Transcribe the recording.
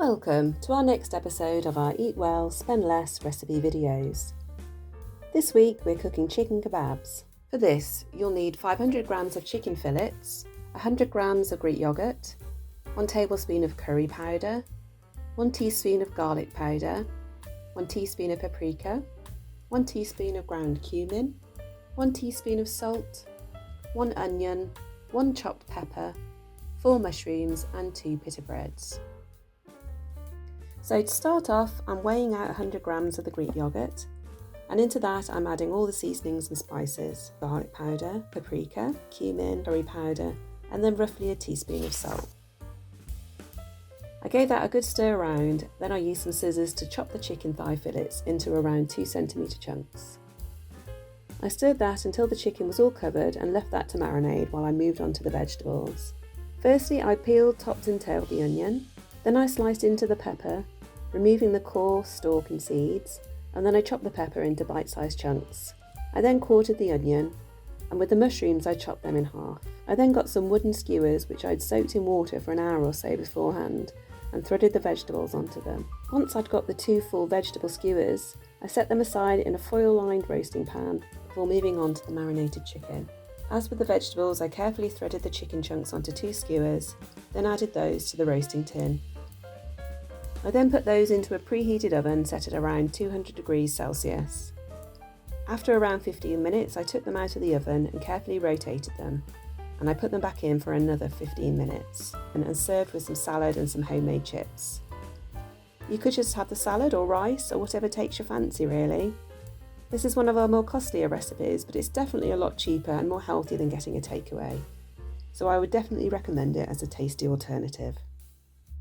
Welcome to our next episode of our Eat Well, Spend Less recipe videos. This week we're cooking chicken kebabs. For this you'll need 500 grams of chicken fillets, 100 grams of Greek yogurt, 1 tablespoon of curry powder, 1 teaspoon of garlic powder, 1 teaspoon of paprika, 1 teaspoon of ground cumin, 1 teaspoon of salt, 1 onion, 1 chopped pepper, 4 mushrooms and 2 pita breads. So to start off, I'm weighing out 100 grams of the Greek yogurt, and into that I'm adding all the seasonings and spices: garlic powder, paprika, cumin, curry powder, and then roughly a teaspoon of salt. I gave that a good stir around, then I used some scissors to chop the chicken thigh fillets into around 2 cm chunks. I stirred that until the chicken was all covered and left that to marinate while I moved on to the vegetables. Firstly, I peeled, topped and tailed the onion, then I sliced into the pepper, removing the core, stalk and seeds, and then I chopped the pepper into bite-sized chunks. I then quartered the onion, and with the mushrooms I chopped them in half. I then got some wooden skewers which I'd soaked in water for an hour or so beforehand and threaded the vegetables onto them. Once I'd got the 2 full vegetable skewers, I set them aside in a foil-lined roasting pan before moving on to the marinated chicken. As with the vegetables, I carefully threaded the chicken chunks onto 2 skewers, then added those to the roasting tin. I then put those into a preheated oven set at around 200 degrees Celsius. After around 15 minutes, I took them out of the oven and carefully rotated them, and I put them back in for another 15 minutes and served with some salad and some homemade chips. You could just have the salad or rice or whatever takes your fancy really. This is one of our more costlier recipes, but it's definitely a lot cheaper and more healthy than getting a takeaway, so I would definitely recommend it as a tasty alternative.